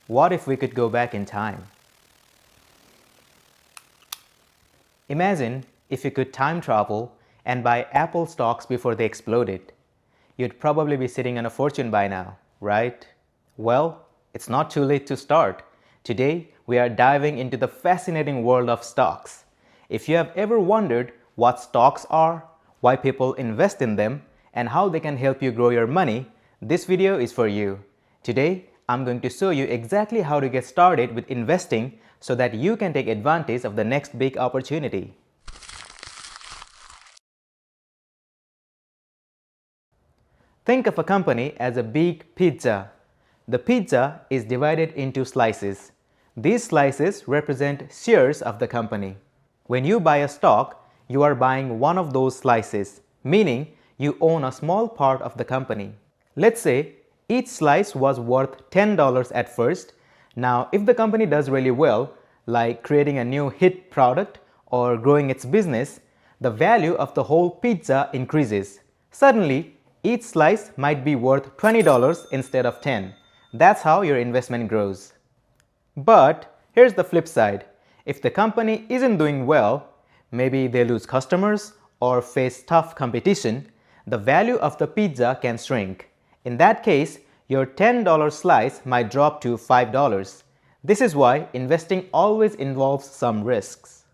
What if we could go back in time? Imagine if you could time travel and buy Apple stocks before they exploded. You'd probably be sitting on a fortune by now, right? Well, it's not too late to start. Today, we are diving into the fascinating world of stocks. If you have ever wondered what stocks are, why people invest in them, and how they can help you grow your money, this video is for you. Today, I'm going to show you exactly how to get started with investing so that you can take advantage of the next big opportunity. Think of a company as a big pizza. The pizza is divided into slices. These slices represent shares of the company. When you buy a stock, you are buying one of those slices, meaning you own a small part of the company. Let's say each slice was worth $10 at first. Now, if the company does really well, like creating a new hit product or growing its business, the value of the whole pizza increases. Suddenly, each slice might be worth $20 instead of $10. That's how your investment grows. But here's the flip side. If the company isn't doing well, maybe they lose customers or face tough competition, the value of the pizza can shrink. In that case, your $10 slice might drop to $5. This is why investing always involves some risks.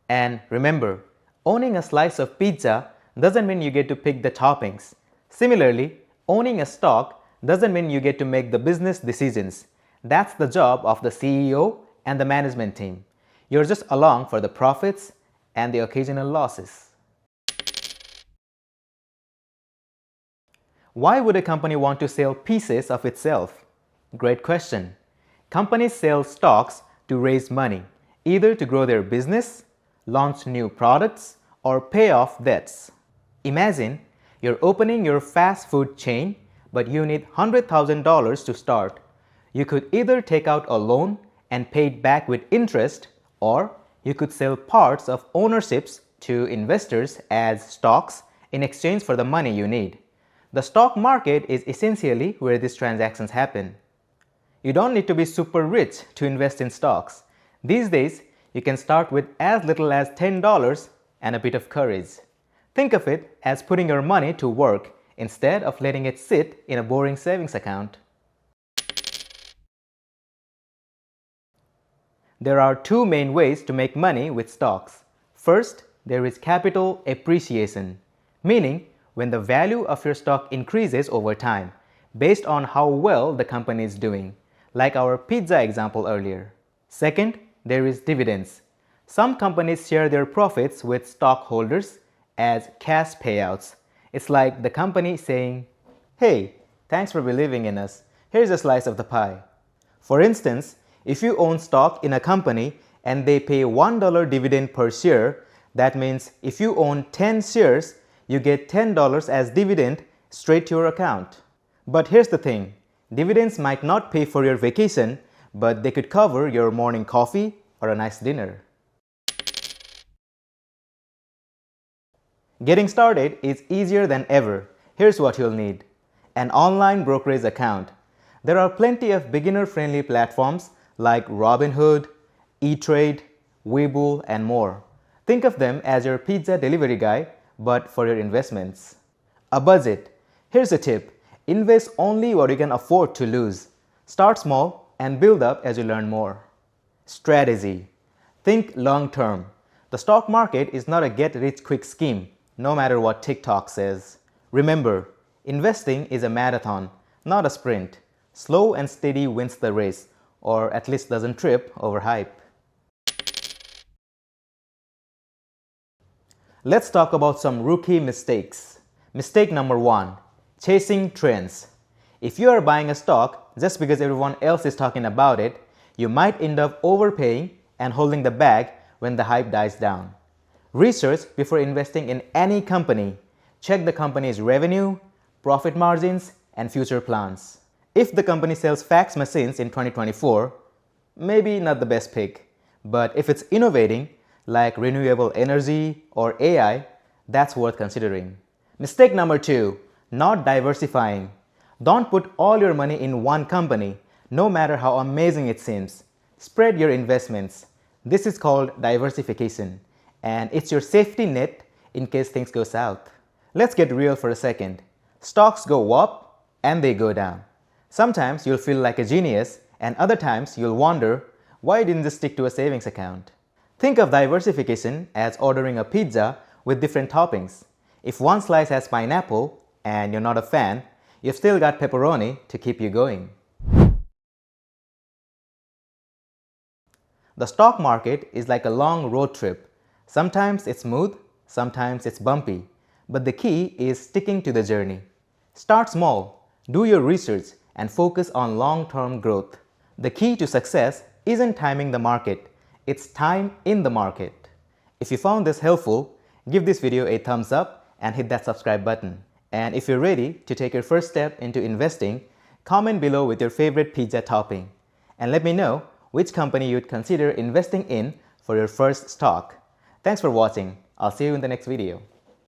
And remember, owning a slice of pizza doesn't mean you get to pick the toppings. Similarly, owning a stock doesn't mean you get to make the business decisions. That's the job of the CEO and the management team. You're just along for the profits and the occasional losses. Why would a company want to sell pieces of itself? Great question. Companies sell stocks to raise money, either to grow their business, launch new products, or pay off debts. Imagine you're opening your fast food chain, but you need $100,000 to start. You could either take out a loan and pay it back with interest, or you could sell parts of ownerships to investors as stocks in exchange for the money you need. The stock market is essentially where these transactions happen. You don't need to be super rich to invest in stocks. These days, you can start with as little as $10 and a bit of courage. Think of it as putting your money to work instead of letting it sit in a boring savings account. There are two main ways to make money with stocks. First, there is capital appreciation, meaning when the value of your stock increases over time based on how well the company is doing, like our pizza example earlier. Second, there is dividends. Some companies share their profits with stockholders as cash payouts. It's like the company saying, "Hey, thanks for believing in us. Here's a slice of the pie." For instance, if you own stock in a company and they pay $1 dividend per share, that means if you own 10 shares, you get $10 as dividend straight to your account. But here's the thing, dividends might not pay for your vacation, but they could cover your morning coffee or a nice dinner. Getting started is easier than ever. Here's what you'll need. An online brokerage account. There are plenty of beginner-friendly platforms like Robinhood, E-Trade, Webull, and more. Think of them as your pizza delivery guy, but for your investments. A budget. Here's a tip. Invest only what you can afford to lose. Start small and build up as you learn more. Strategy. Think long term. The stock market is not a get-rich-quick scheme, no matter what TikTok says. Remember, investing is a marathon, not a sprint. Slow and steady wins the race, or at least doesn't trip over hype. Let's talk about some rookie mistakes. Mistake number 1, chasing trends. If you are buying a stock just because everyone else is talking about it, you might end up overpaying and holding the bag when the hype dies down. Research before investing in any company. Check the company's revenue, profit margins, and future plans. If the company sells fax machines in 2024, maybe not the best pick. But if it's innovating, like renewable energy or AI, that's worth considering. Mistake number 2, not diversifying. Don't put all your money in one company. no matter how amazing it seems. Spread your investments. This is called diversification, and it's your safety net in case things go south. Let's get real for a second. Stocks go up and they go down. Sometimes you'll feel like a genius, and other times you'll wonder, why didn't you stick to a savings account? Think of diversification as ordering a pizza with different toppings. If one slice has pineapple and you're not a fan, you've still got pepperoni to keep you going. The stock market is like a long road trip. Sometimes it's smooth, sometimes it's bumpy, but the key is sticking to the journey. Start small, do your research, and focus on long-term growth. The key to success isn't timing the market, it's time in the market. If you found this helpful, give this video a thumbs up and hit that subscribe button. And if you're ready to take your first step into investing, comment below with your favorite pizza topping. And let me know which company you'd consider investing in for your first stock. Thanks for watching. I'll see you in the next video.